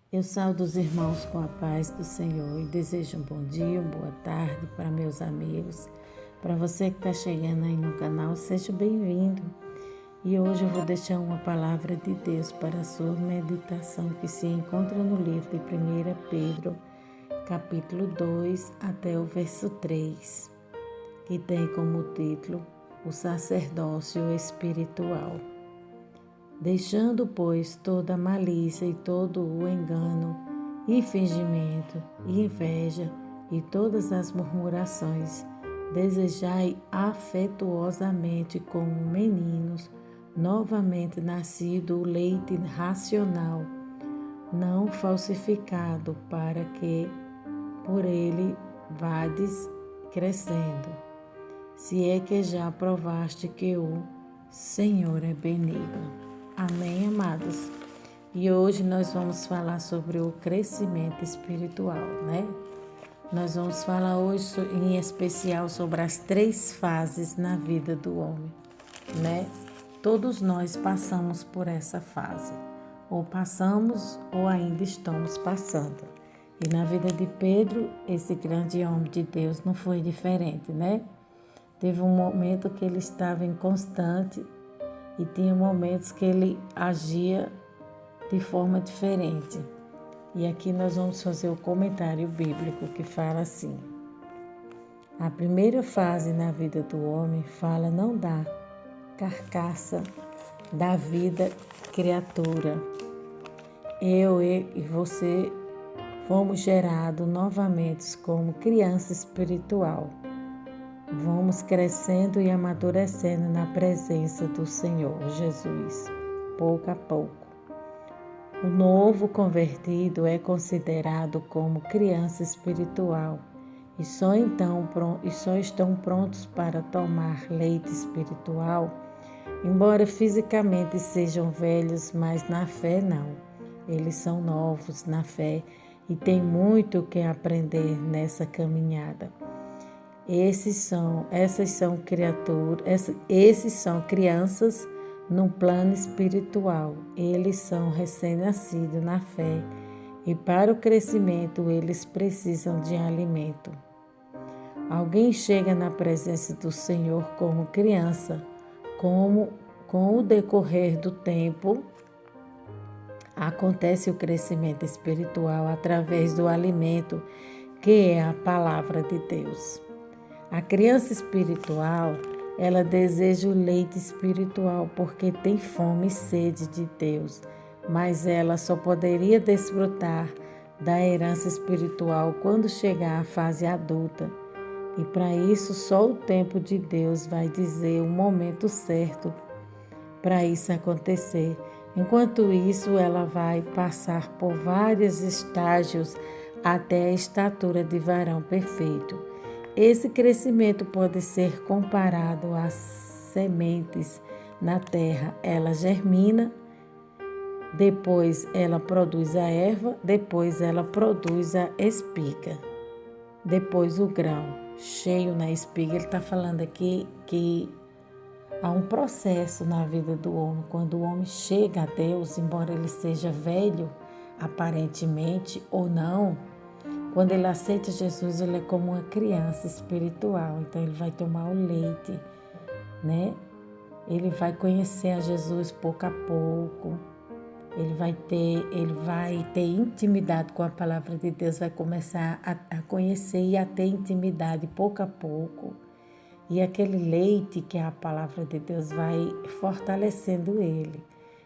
Eu saúdo os irmãos com a paz do Senhor e desejo um bom dia, uma boa tarde para meus amigos. Para você que está chegando aí no canal, seja bem-vindo. E hoje eu vou deixar uma palavra de Deus para a sua meditação que se encontra no livro de 1 Pedro, capítulo 2 até o verso 3, que tem como título O Sacerdócio Espiritual. Deixando, pois, toda malícia e todo o engano, e fingimento, e inveja, e todas as murmurações, desejai afetuosamente como meninos, novamente nascido o leite racional, não falsificado, para que por ele vades crescendo, se é que já provaste que o Senhor é benigno. Amém, amados? E hoje nós vamos falar sobre o crescimento espiritual, né? Nós vamos falar hoje em especial sobre as 3 fases na vida do homem, né? Todos nós passamos por essa fase, ou passamos ou ainda estamos passando. E na vida de Pedro, esse grande homem de Deus, não foi diferente, né? Teve um momento que ele estava inconstante e tinha momentos que ele agia de forma diferente. E aqui nós vamos fazer o comentário bíblico que fala assim: a primeira fase na vida do homem fala não da carcaça da vida criatura. Eu e você fomos gerados novamente como criança espiritual. Vamos crescendo e amadurecendo na presença do Senhor Jesus, pouco a pouco. O novo convertido é considerado como criança espiritual e só estão prontos para tomar leite espiritual, embora fisicamente sejam velhos, mas na fé não. Eles são novos na fé e têm muito o que aprender nessa caminhada. Esses são crianças no plano espiritual. Eles são recém-nascidos na fé e para o crescimento eles precisam de alimento. Alguém chega na presença do Senhor como criança, com o decorrer do tempo, acontece o crescimento espiritual através do alimento que é a palavra de Deus. A criança espiritual, ela deseja o leite espiritual porque tem fome e sede de Deus, mas ela só poderia desfrutar da herança espiritual quando chegar à fase adulta. E para isso, só o tempo de Deus vai dizer o momento certo para isso acontecer. Enquanto isso, ela vai passar por vários estágios até a estatura de varão perfeito. Esse crescimento pode ser comparado às sementes na terra. Ela germina, depois ela produz a erva, depois ela produz a espiga, depois o grão, cheio na espiga. Ele está falando aqui que há um processo na vida do homem. Quando o homem chega a Deus, embora ele seja velho, aparentemente ou não, quando ele aceita Jesus, ele é como uma criança espiritual. Então, ele vai tomar o leite, né? Ele vai conhecer a Jesus pouco a pouco. Ele vai ter intimidade com a palavra de Deus, vai começar a conhecer e a ter intimidade pouco a pouco. E aquele leite, que é a palavra de Deus, vai fortalecendo ele.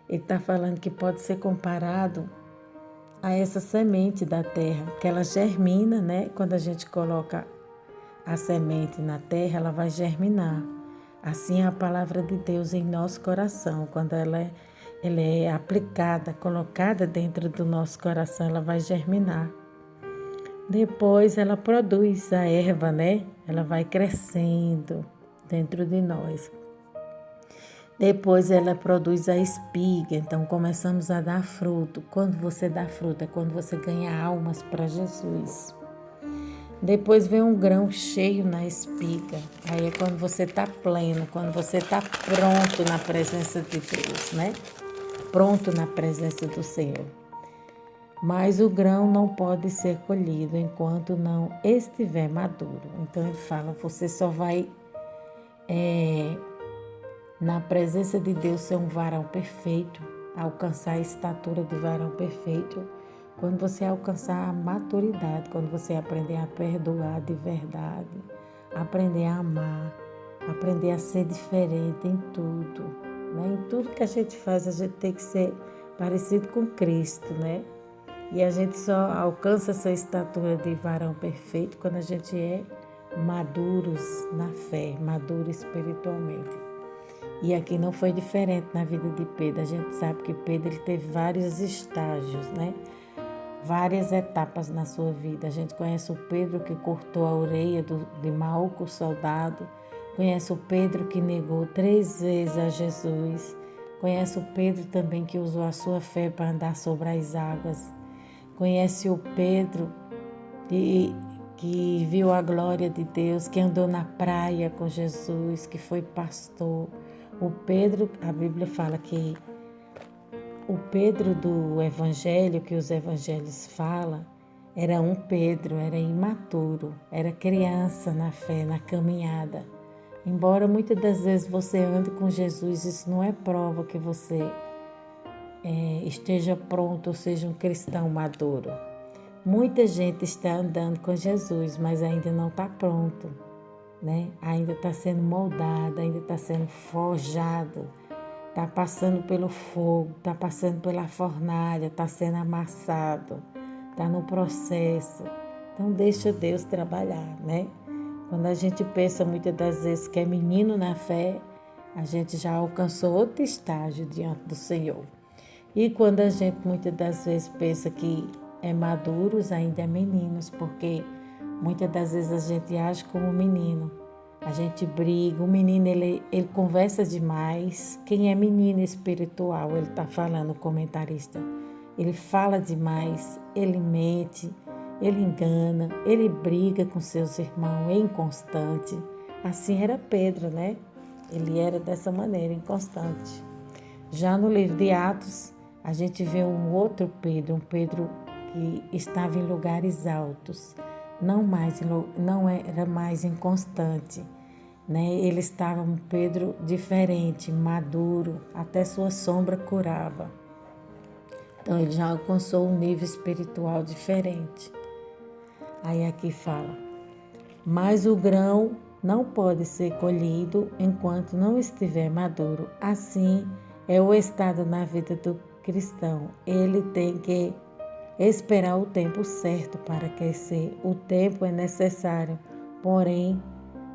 Ele está falando que pode ser comparado a essa semente da terra, que ela germina, né? Quando a gente coloca a semente na terra, ela vai germinar. Assim é a palavra de Deus em nosso coração. Quando ela é aplicada, colocada dentro do nosso coração, ela vai germinar. Depois ela produz a erva, né? Ela vai crescendo dentro de nós. Depois ela produz a espiga, então começamos a dar fruto. Quando você dá fruto é quando você ganha almas para Jesus. Depois vem um grão cheio na espiga, aí é quando você está pleno, quando você está pronto na presença de Deus, né? Pronto na presença do Senhor. Mas o grão não pode ser colhido enquanto não estiver maduro. Então ele fala, você só vai na presença de Deus ser um varão perfeito, alcançar a estatura de varão perfeito, quando você alcançar a maturidade, quando você aprender a perdoar de verdade, aprender a amar, aprender a ser diferente em tudo, né? Em tudo que a gente faz, a gente tem que ser parecido com Cristo, né? E a gente só alcança essa estatura de varão perfeito quando a gente é maduros na fé, maduro espiritualmente. E aqui não foi diferente na vida de Pedro. A gente sabe que Pedro ele teve vários estágios, né? Várias etapas na sua vida. A gente conhece o Pedro que cortou a orelha de Malco, soldado. Conhece o Pedro que negou 3 vezes a Jesus. Conhece o Pedro também que usou a sua fé para andar sobre as águas. Conhece o Pedro que viu a glória de Deus, que andou na praia com Jesus, que foi pastor. O Pedro, a Bíblia fala que o Pedro do Evangelho, que os evangelhos falam, era um Pedro, era imaturo, era criança na fé, na caminhada. Embora muitas das vezes você ande com Jesus, isso não é prova que você esteja pronto ou seja um cristão maduro. Muita gente está andando com Jesus, mas ainda não está pronto, né? Ainda está sendo moldado, ainda está sendo forjado, está passando pelo fogo, está passando pela fornalha, está sendo amassado, está no processo. Então deixa Deus trabalhar, né? Quando a gente pensa muitas das vezes que é menino na fé, a gente já alcançou outro estágio diante do Senhor. E quando a gente muitas das vezes pensa que é maduros, ainda é meninos, porque muitas das vezes a gente age como menino. A gente briga, o menino ele conversa demais. Quem é menino espiritual, ele está falando, o comentarista. Ele fala demais, ele mente, ele engana, ele briga com seus irmãos, é inconstante. Assim era Pedro, né? Ele era dessa maneira, inconstante. Já no livro de Atos, a gente vê um outro Pedro, um Pedro que estava em lugares altos, não era mais inconstante, né? Ele estava um Pedro diferente, maduro, até sua sombra curava. Então ele já alcançou um nível espiritual diferente. Aí aqui fala, mas o grão não pode ser colhido enquanto não estiver maduro. Assim é o estado na vida do cristão. Ele tem que esperar o tempo certo para crescer. O tempo é necessário, porém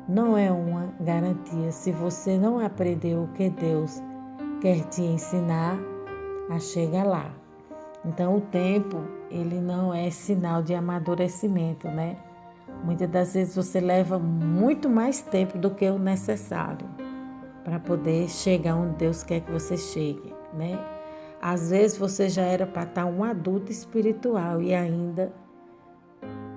não é uma garantia. Se você não aprendeu o que Deus quer te ensinar, a chegar lá. Então o tempo, ele não é sinal de amadurecimento, né? Muitas das vezes você leva muito mais tempo do que o necessário para poder chegar onde Deus quer que você chegue, né? Às vezes você já era para estar um adulto espiritual e ainda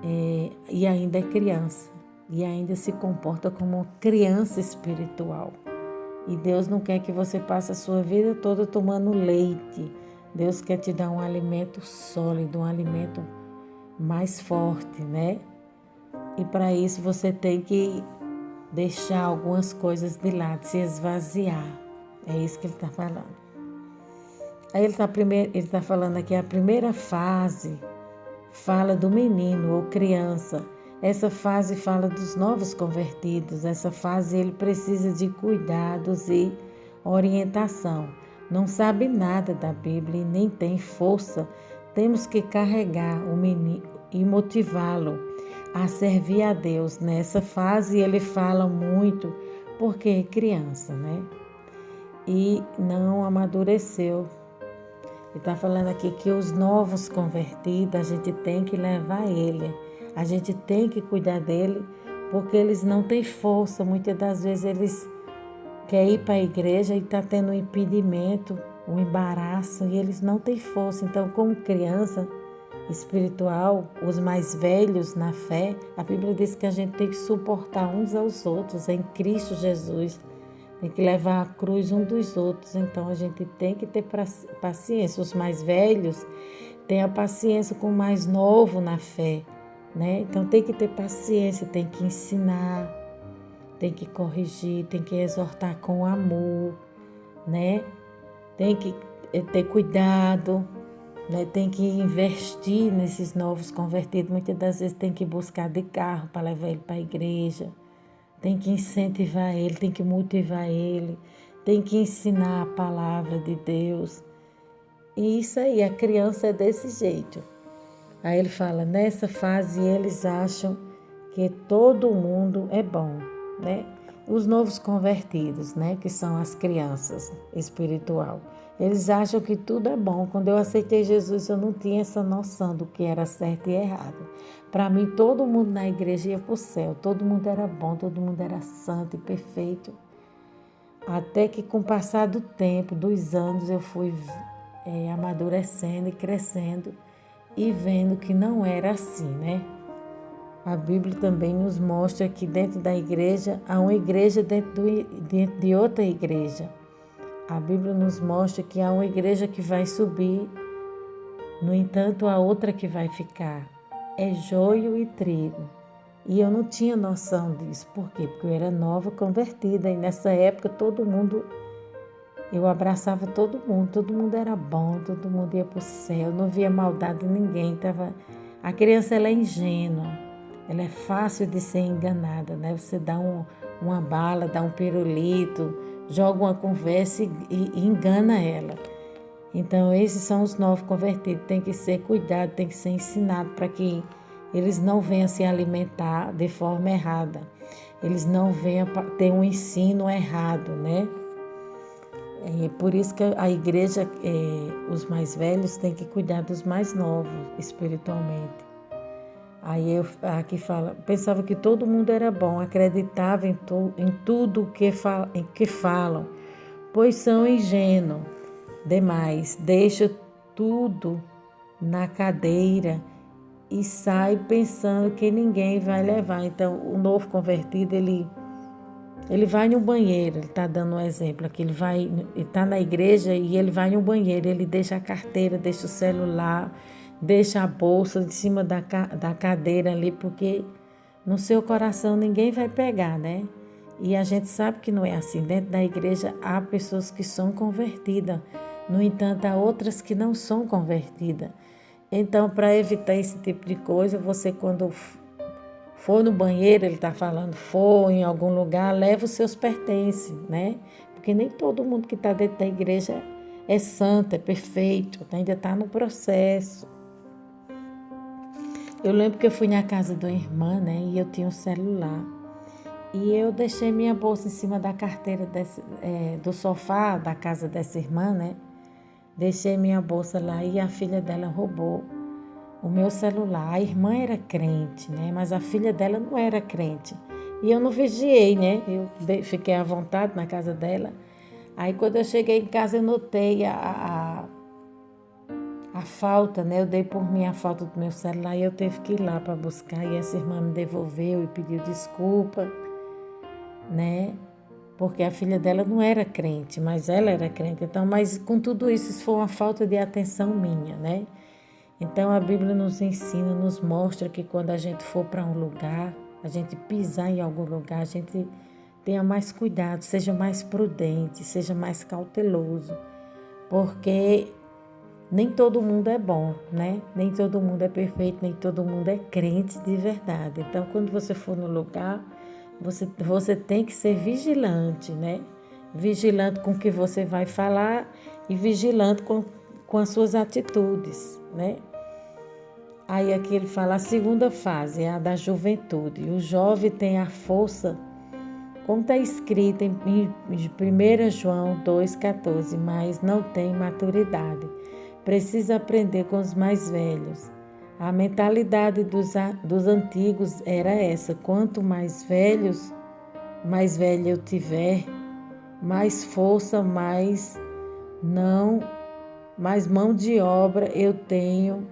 é criança, e ainda se comporta como uma criança espiritual. E Deus não quer que você passe a sua vida toda tomando leite. Deus quer te dar um alimento sólido, um alimento mais forte, né? E para isso você tem que deixar algumas coisas de lado, se esvaziar. É isso que ele está falando. Aí ele está falando aqui, a primeira fase fala do menino ou criança. Essa fase fala dos novos convertidos. Essa fase ele precisa de cuidados e orientação. Não sabe nada da Bíblia e nem tem força. Temos que carregar o menino e motivá-lo a servir a Deus. Nessa fase ele fala muito porque é criança, né? E não amadureceu. Ele está falando aqui que os novos convertidos, a gente tem que levar ele, a gente tem que cuidar dele, porque eles não têm força. Muitas das vezes eles querem ir para a igreja e está tendo um impedimento, um embaraço, e eles não têm força. Então, como criança espiritual, os mais velhos na fé, a Bíblia diz que a gente tem que suportar uns aos outros em Cristo Jesus. Tem que levar a cruz um dos outros, então a gente tem que ter paciência. Os mais velhos Tenha paciência com o mais novo na fé, né? Então tem que ter paciência, tem que ensinar, tem que corrigir, tem que exortar com amor, né? Tem que ter cuidado, né? Tem que investir nesses novos convertidos. Muitas das vezes tem que buscar de carro para levar ele para a igreja, tem que incentivar ele, tem que motivar ele, tem que ensinar a palavra de Deus. E isso aí, a criança é desse jeito. Aí ele fala, nessa fase eles acham que todo mundo é bom, né? Os novos convertidos, né? Que são as crianças espiritual. Eles acham que tudo é bom. Quando eu aceitei Jesus, eu não tinha essa noção do que era certo e errado. Para mim, todo mundo na igreja ia para o céu. Todo mundo era bom, todo mundo era santo e perfeito. Até que com o passar do tempo, dos anos, eu fui amadurecendo e crescendo e vendo que não era assim, né? A Bíblia também nos mostra que dentro da igreja há uma igreja dentro de outra igreja. A Bíblia nos mostra que há uma igreja que vai subir, no entanto, há outra que vai ficar. É joio e trigo. E eu não tinha noção disso. Por quê? Porque eu era nova, convertida. E nessa época eu abraçava todo mundo era bom, todo mundo ia para o céu, não via maldade em ninguém. A criança ela é ingênua, ela é fácil de ser enganada, né? Você dá uma bala, dá um pirulito, joga uma conversa e engana ela. Então esses são os novos convertidos, tem que ser cuidado, tem que ser ensinado para que eles não venham se alimentar de forma errada, eles não venham ter um ensino errado, né? É por isso que a igreja, os mais velhos, têm que cuidar dos mais novos espiritualmente. Aí aqui fala, pensava que todo mundo era bom, acreditava em tudo que falam, pois são ingênuos demais, deixa tudo na cadeira e sai pensando que ninguém vai levar. Então, o novo convertido, ele vai no banheiro, ele está dando um exemplo aqui, ele está na igreja e ele vai no banheiro, ele deixa a carteira, deixa o celular, deixa a bolsa em cima da cadeira ali, porque no seu coração ninguém vai pegar, né? E a gente sabe que não é assim. Dentro da igreja há pessoas que são convertidas, no entanto, há outras que não são convertidas. Então, para evitar esse tipo de coisa, você quando for no banheiro, ele está falando, for em algum lugar, leva os seus pertences, né? Porque nem todo mundo que está dentro da igreja é santo, é perfeito, ainda está no processo. Eu lembro que eu fui na casa de uma irmã, né? E eu tinha um celular. E eu deixei minha bolsa em cima da carteira do sofá da casa dessa irmã, né? Deixei minha bolsa lá e a filha dela roubou o meu celular. A irmã era crente, né? Mas a filha dela não era crente. E eu não vigiei, né? Eu fiquei à vontade na casa dela. Aí quando eu cheguei em casa eu notei a falta, né? Eu dei por mim a falta do meu celular e eu tive que ir lá para buscar. E essa irmã me devolveu e pediu desculpa, né? Porque a filha dela não era crente, mas ela era crente. Então, mas com tudo isso foi uma falta de atenção minha, né? Então a Bíblia nos ensina, nos mostra que quando a gente for para um lugar, a gente pisar em algum lugar, a gente tenha mais cuidado, seja mais prudente, seja mais cauteloso, porque nem todo mundo é bom, né? Nem todo mundo é perfeito, nem todo mundo é crente de verdade. Então, quando você for no lugar, você tem que ser vigilante, né? Vigilante com o que você vai falar e vigilante com as suas atitudes, né? Aí aqui ele fala, a segunda fase é a da juventude. O jovem tem a força, como está escrito em 1 João 2,14, mas não tem maturidade. Precisa aprender com os mais velhos. A mentalidade dos antigos era essa. Quanto mais velho eu tiver, mais força, mais mão de obra eu tenho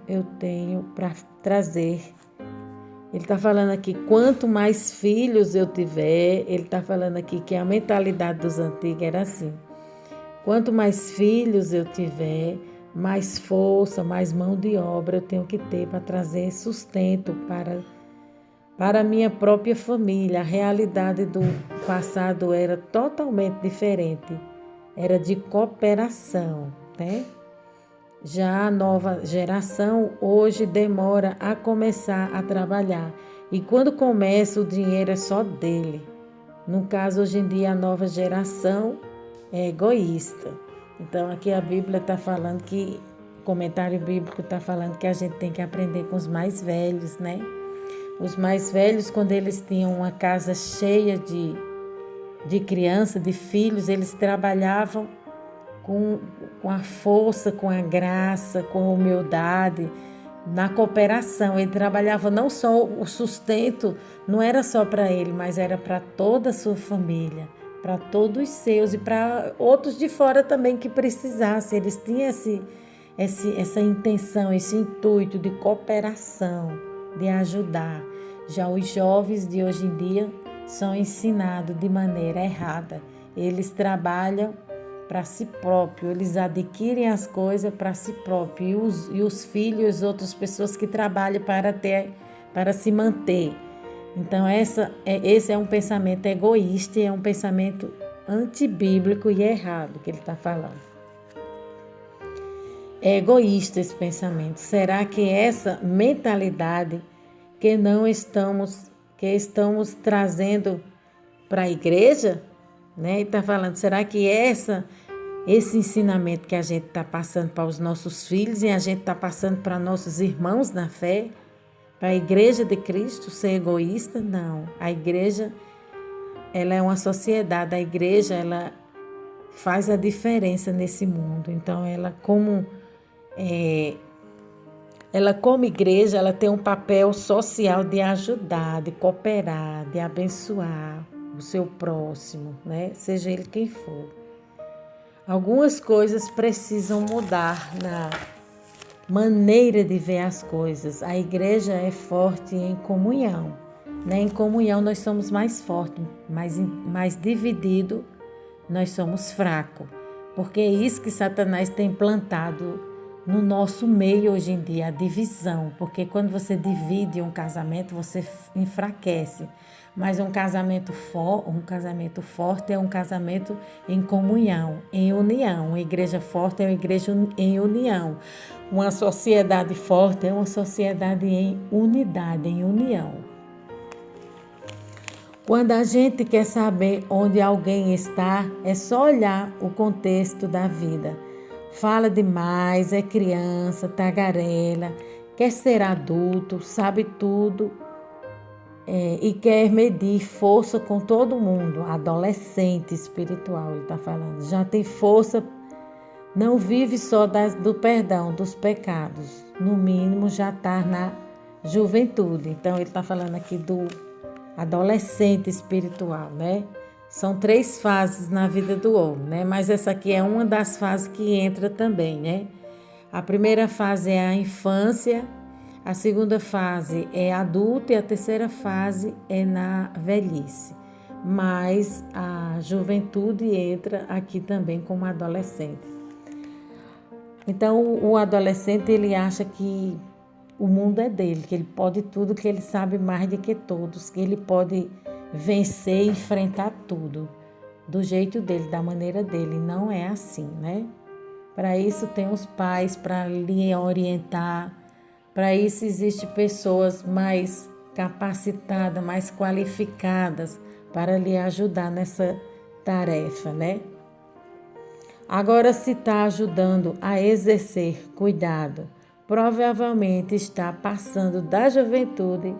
para trazer. Ele está falando aqui, quanto mais filhos eu tiver, ele está falando aqui que a mentalidade dos antigos era assim. Quanto mais filhos eu tiver, mais força, mais mão de obra eu tenho que ter para trazer sustento para a minha própria família. A realidade do passado era totalmente diferente, era de cooperação, né? Já a nova geração hoje demora a começar a trabalhar e quando começa o dinheiro é só dele. No caso, hoje em dia, a nova geração é egoísta. Então, aqui a Bíblia está falando que, o comentário bíblico está falando que a gente tem que aprender com os mais velhos, né? Os mais velhos, quando eles tinham uma casa cheia de crianças, de filhos, eles trabalhavam com a força, com a graça, com a humildade, na cooperação. Ele trabalhava não só o sustento, não era só para ele, mas era para toda a sua família, para todos os seus e para outros de fora também que precisassem. Eles tinham essa intenção, esse intuito de cooperação, de ajudar. Já os jovens de hoje em dia são ensinados de maneira errada. Eles trabalham para si próprio, eles adquirem as coisas para si próprio e os filhos e as outras pessoas que trabalham para se manter. Então esse é um pensamento egoísta, é um pensamento antibíblico e errado que ele está falando. É egoísta esse pensamento. Será que essa mentalidade que estamos trazendo para a igreja, né? Ele está falando, será que esse ensinamento que a gente está passando para os nossos filhos e a gente está passando para nossos irmãos na fé, para a igreja de Cristo ser egoísta? Não. A igreja, ela é uma sociedade. A igreja, ela faz a diferença nesse mundo. Então, ela como igreja, ela tem um papel social de ajudar, de cooperar, de abençoar o seu próximo, né? Seja ele quem for. Algumas coisas precisam mudar na maneira de ver as coisas. A igreja é forte em comunhão, né? Em comunhão nós somos mais fortes, mais dividido nós somos fracos. Porque é isso que Satanás tem plantado no nosso meio hoje em dia, a divisão. Porque quando você divide um casamento, você enfraquece. Mas um casamento forte é um casamento em comunhão, em união. Uma igreja forte é uma igreja em união. Uma sociedade forte é uma sociedade em unidade, em união. Quando a gente quer saber onde alguém está, é só olhar o contexto da vida. Fala demais, é criança, tagarela, quer ser adulto, sabe tudo. E quer medir força com todo mundo. Adolescente espiritual, ele está falando. Já tem força, não vive só do perdão dos pecados. No mínimo, já está na juventude. Então, ele está falando aqui do adolescente espiritual, né? São 3 fases na vida do homem, né? Mas essa aqui é uma das fases que entra também, né? A primeira fase é a infância. A segunda fase é adulta e a terceira fase é na velhice. Mas a juventude entra aqui também como adolescente. Então, o adolescente, ele acha que o mundo é dele, que ele pode tudo, que ele sabe mais do que todos, que ele pode vencer e enfrentar tudo do jeito dele, da maneira dele. Não é assim, né? Para isso tem os pais para lhe orientar. Para isso existem pessoas mais capacitadas, mais qualificadas para lhe ajudar nessa tarefa, né? Agora, se está ajudando a exercer cuidado, provavelmente está passando da juventude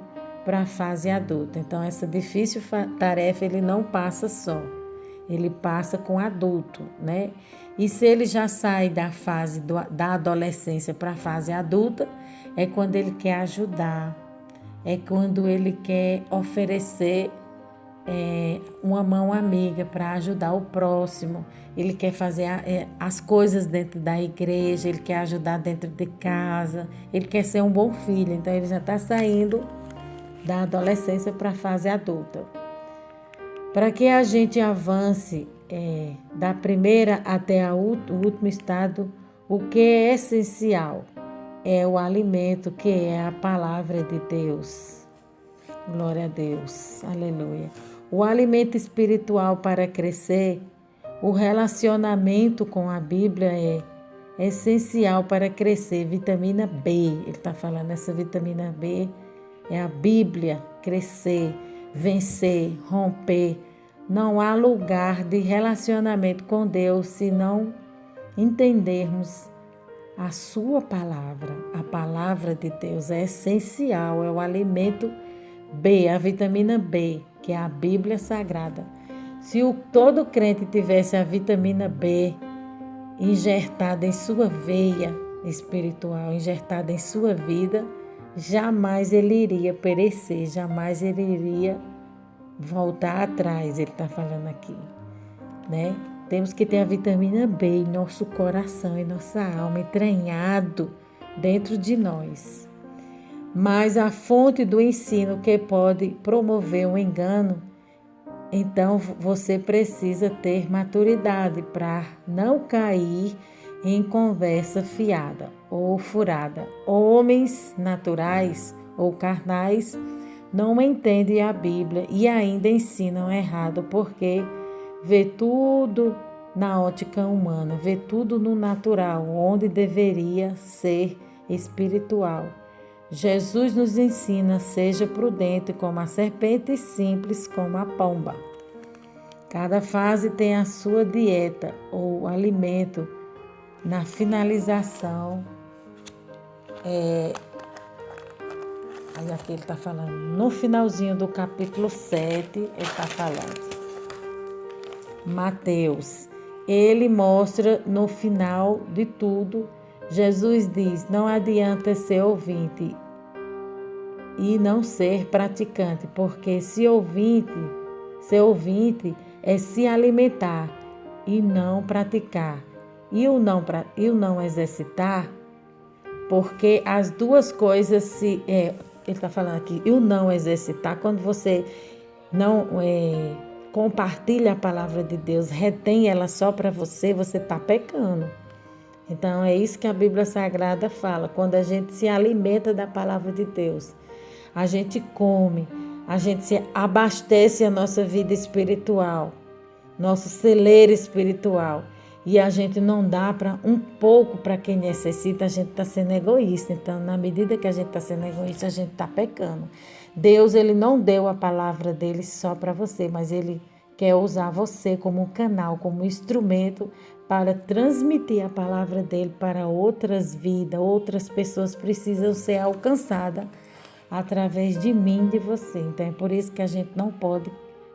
para a fase adulta. Então, essa difícil tarefa ele não passa só, ele passa com adulto, né? E se ele já sai da fase da adolescência para a fase adulta, é quando ele quer ajudar, é quando ele quer oferecer uma mão amiga para ajudar o próximo, ele quer fazer as coisas dentro da igreja, ele quer ajudar dentro de casa, ele quer ser um bom filho. Então, ele já está saindo da adolescência para a fase adulta. Para que a gente avance da primeira até o último estado, O que é essencial é o alimento que é a palavra de Deus. Glória a Deus, aleluia. O alimento espiritual para crescer, o relacionamento com a Bíblia é essencial para crescer. Vitamina B, ele está falando, essa vitamina B é a Bíblia, crescer, vencer, romper. Não há lugar de relacionamento com Deus se não entendermos a sua palavra. A palavra de Deus é essencial, é o alimento B, a vitamina B, que é a Bíblia Sagrada. Se todo crente tivesse a vitamina B injertada em sua veia espiritual, injertada em sua vida, jamais ele iria perecer, jamais ele iria voltar atrás, ele está falando aqui, né? Temos que ter a vitamina B em nosso coração, em nossa alma, entranhado dentro de nós. Mas a fonte do ensino que pode promover um engano, então você precisa ter maturidade para não cair em conversa fiada ou furada. Homens naturais ou carnais não entendem a Bíblia e ainda ensinam errado porque vê tudo na ótica humana, vê tudo no natural, onde deveria ser espiritual. Jesus nos ensina, seja prudente como a serpente e simples como a pomba. Cada fase tem a sua dieta ou alimento. Na finalização, aí aqui ele está falando, no finalzinho do capítulo 7, ele está falando. Mateus, ele mostra no final de tudo, Jesus diz, não adianta ser ouvinte e não ser praticante, porque ser ouvinte é se alimentar e não praticar. E o não exercitar, porque as duas coisas ele está falando aqui, e o não exercitar, quando você não compartilha a palavra de Deus, retém ela só para você, você está pecando. Então é isso que a Bíblia Sagrada fala, quando a gente se alimenta da palavra de Deus, a gente come, a gente se abastece a nossa vida espiritual, nosso celeiro espiritual, e a gente não dá para um pouco para quem necessita, a gente está sendo egoísta. Então, na medida que a gente está sendo egoísta, a gente está pecando. Deus, ele não deu a palavra dele só para você, mas ele quer usar você como um canal, como um instrumento para transmitir a palavra dele para outras vidas, outras pessoas precisam ser alcançadas através de mim e de você. Então, é por isso que a gente não pode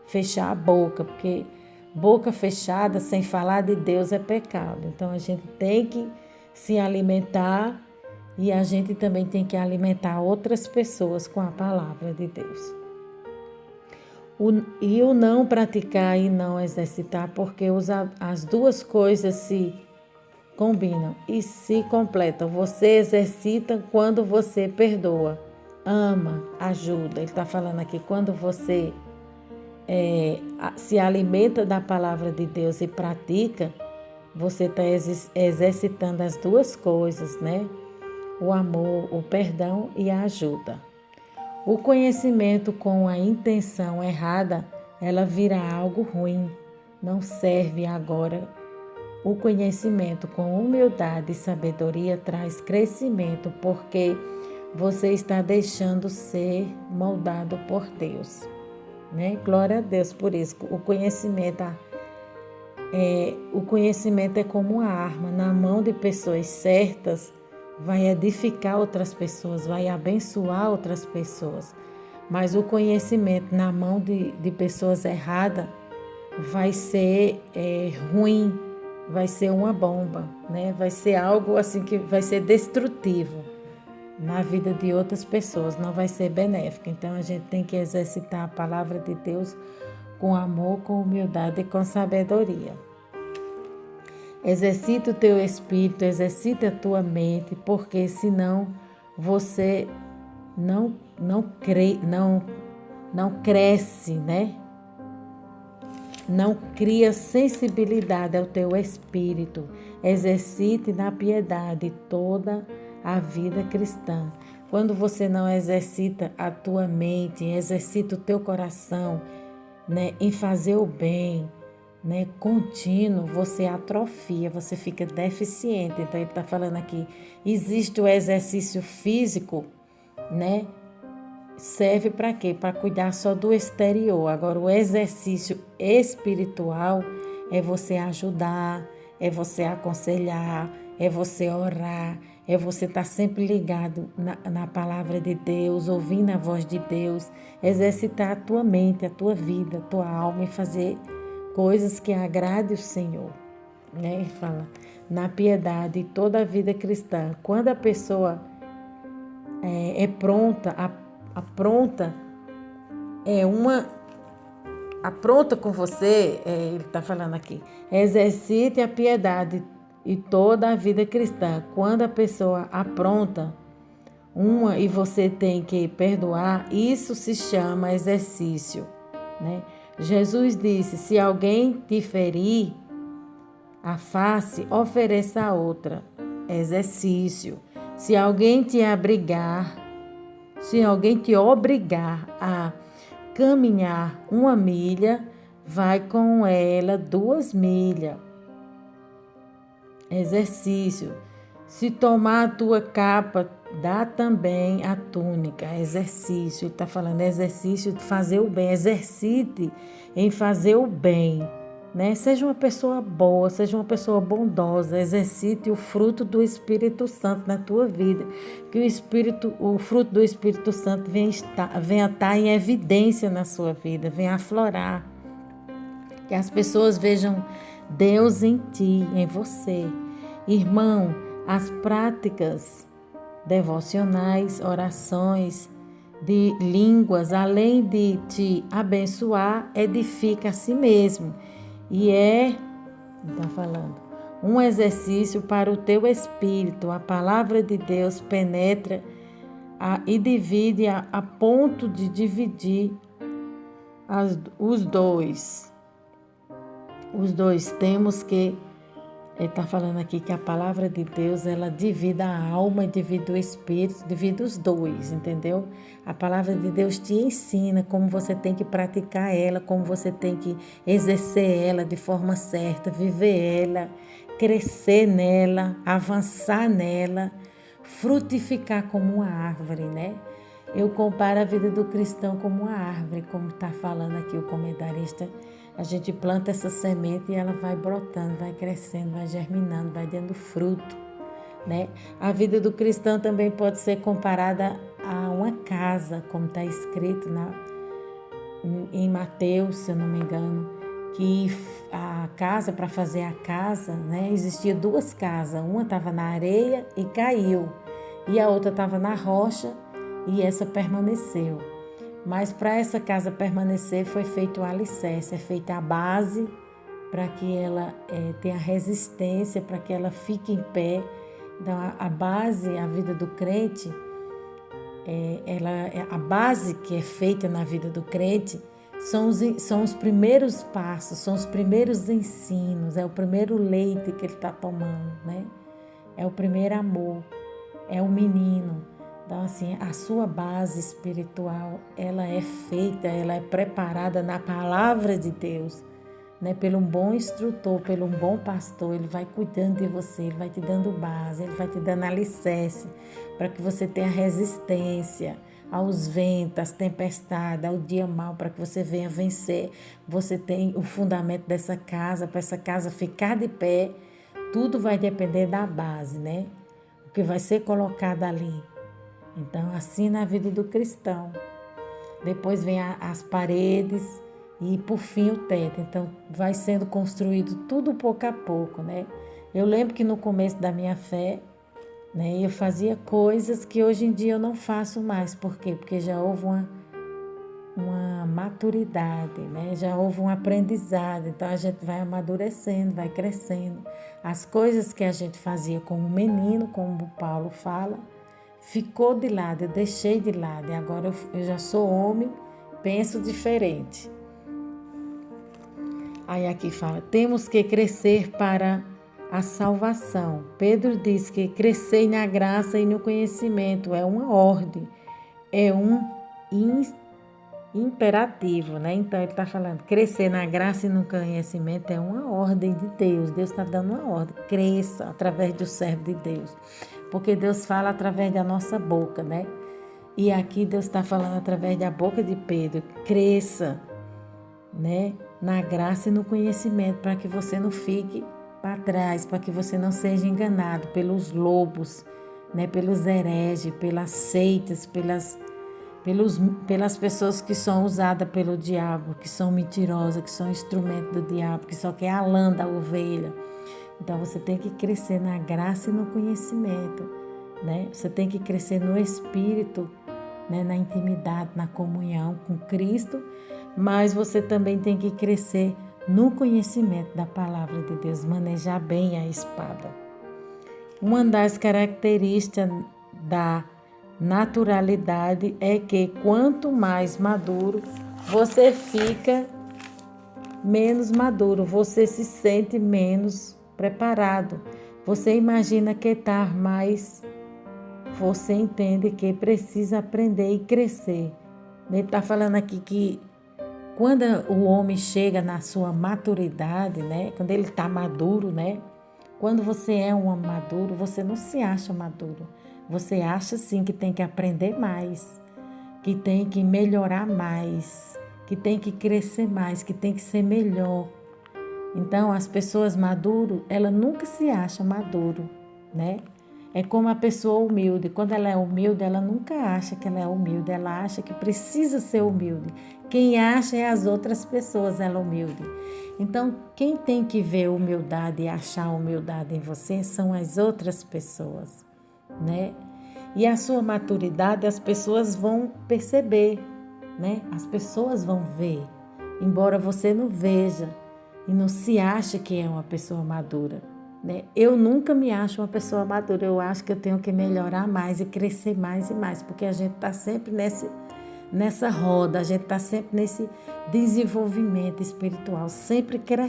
fechar a boca, porque boca fechada, sem falar de Deus, é pecado. Então, a gente tem que se alimentar e a gente também tem que alimentar outras pessoas com a palavra de Deus. E o não praticar e não exercitar, porque as duas coisas se combinam e se completam. Você exercita quando você perdoa, ama, ajuda. Ele está falando aqui, quando você se alimenta da palavra de Deus e pratica, você está exercitando as duas coisas, né? O amor, o perdão e a ajuda. O conhecimento com a intenção errada, ela vira algo ruim, não serve agora. O conhecimento com humildade e sabedoria traz crescimento, porque você está deixando ser moldado por Deus. Né? Glória a Deus por isso. O conhecimento é como uma arma na mão de pessoas certas, vai edificar outras pessoas, vai abençoar outras pessoas. Mas o conhecimento na mão de pessoas erradas vai ser ruim, vai ser uma bomba, né? Vai ser algo assim que vai ser destrutivo na vida de outras pessoas, não vai ser benéfico. Então, a gente tem que exercitar a palavra de Deus com amor, com humildade e com sabedoria. Exercita o teu espírito, exercita a tua mente, porque senão você não cresce, né? não cria sensibilidade ao teu espírito. Exercite na piedade toda a vida cristã. Quando você não exercita a tua mente, exercita o teu coração, né, em fazer o bem, né, contínuo, você atrofia, você fica deficiente. Então ele está falando aqui, existe o exercício físico, né? Serve para quê? Para cuidar só do exterior. Agora, o exercício espiritual é você ajudar, é você aconselhar, é você orar, é você estar sempre ligado na palavra de Deus, ouvindo a voz de Deus, exercitar a tua mente, a tua vida, a tua alma e fazer coisas que agradem o Senhor. Né? Ele fala, na piedade, toda a vida cristã. Quando a pessoa é pronta, apronta com você, ele está falando aqui, exercite a piedade e toda a vida cristã. Quando a pessoa apronta e você tem que perdoar, isso se chama exercício, né? Jesus disse, se alguém te ferir a face, ofereça a outra. Exercício. Se alguém te obrigar a caminhar 1 milha, vai com ela 2 milhas. Exercício. Se tomar a tua capa, dá também a túnica. Exercício. Ele está falando exercício de fazer o bem. Exercite em fazer o bem. Né? Seja uma pessoa boa, seja uma pessoa bondosa, exercite o fruto do Espírito Santo na tua vida, que o fruto do Espírito Santo venha estar em evidência na sua vida, venha aflorar, que as pessoas vejam Deus em ti, em você. Irmão, as práticas devocionais, orações, de línguas, além de te abençoar, edifica a si mesmo. E está falando, um exercício para o teu espírito. A palavra de Deus penetra e divide a ponto de dividir os dois. Os dois temos que... Ele está falando aqui que a palavra de Deus, ela divide a alma, divide o espírito, divide os dois, entendeu? A palavra de Deus te ensina como você tem que praticar ela, como você tem que exercer ela de forma certa, viver ela, crescer nela, avançar nela, frutificar como uma árvore, né? Eu comparo a vida do cristão como uma árvore, como está falando aqui o comentarista. A gente planta essa semente e ela vai brotando, vai crescendo, vai germinando, vai dando fruto, né? A vida do cristão também pode ser comparada a uma casa, como está escrito em Mateus, se eu não me engano, que a casa, para fazer a casa, né, existia 2 casas. Uma estava na areia e caiu, e a outra estava na rocha e essa permaneceu. Mas para essa casa permanecer foi feito o alicerce, é feita a base para que ela tenha resistência, para que ela fique em pé. Então a base, a vida do crente, a base que é feita na vida do crente são os primeiros passos, são os primeiros ensinos, é o primeiro leite que ele está tomando, né? É o primeiro amor, é o menino. Então, assim, a sua base espiritual, ela é feita, ela é preparada na palavra de Deus, né? Pelo um bom instrutor, pelo um bom pastor. Ele vai cuidando de você, ele vai te dando base, ele vai te dando alicerce para que você tenha resistência aos ventos, às tempestades, ao dia mau, para que você venha vencer. Você tem o fundamento dessa casa, para essa casa ficar de pé. Tudo vai depender da base, né? O que vai ser colocado ali. Então, assim na vida do cristão. Depois vem as paredes e, por fim, o teto. Então, vai sendo construído tudo pouco a pouco, né? Eu lembro que no começo da minha fé, né, eu fazia coisas que hoje em dia eu não faço mais. Por quê? Porque já houve uma maturidade, né? Já houve um aprendizado. Então, a gente vai amadurecendo, vai crescendo. As coisas que a gente fazia como menino, como o Paulo fala, ficou de lado, eu deixei de lado, e agora eu já sou homem, penso diferente. Aí aqui fala, temos que crescer para a salvação. Pedro diz que crescer na graça e no conhecimento é uma ordem, é um imperativo, né? Então ele está falando, crescer na graça e no conhecimento é uma ordem de Deus. Deus está dando uma ordem, cresça através do servo de Deus, porque Deus fala através da nossa boca, né? E aqui Deus está falando através da boca de Pedro, cresça, né? Na graça e no conhecimento, para que você não fique para trás, para que você não seja enganado pelos lobos, né? Pelos hereges, pelas seitas, pelas pessoas que são usadas pelo diabo, que são mentirosas, que são instrumento do diabo, que só quer a lã da ovelha. Então você tem que crescer na graça e no conhecimento, né? Você tem que crescer no espírito, né? Na intimidade, na comunhão com Cristo, mas você também tem que crescer no conhecimento da palavra de Deus, manejar bem a espada. Uma das características da naturalidade é que quanto mais maduro você fica, menos maduro, você se sente menos preparado. Você imagina que está mais, você entende que precisa aprender e crescer. Ele está falando aqui que quando o homem chega na sua maturidade, né? Quando ele está maduro, né? Quando você é um homem maduro, você não se acha maduro. Você acha sim que tem que aprender mais, que tem que melhorar mais, que tem que crescer mais, que tem que ser melhor. Então, as pessoas maduras, ela nunca se acha maduro, né? É como a pessoa humilde. Quando ela é humilde, ela nunca acha que ela é humilde, ela acha que precisa ser humilde. Quem acha é as outras pessoas, ela humilde. Então, quem tem que ver humildade e achar humildade em você são as outras pessoas, né? E a sua maturidade as pessoas vão perceber, né? As pessoas vão ver, embora você não veja e não se ache que é uma pessoa madura, né? Eu nunca me acho uma pessoa madura, eu acho que eu tenho que melhorar mais e crescer mais e mais, porque a gente está sempre nessa roda, a gente está sempre nesse desenvolvimento espiritual, sempre crescendo.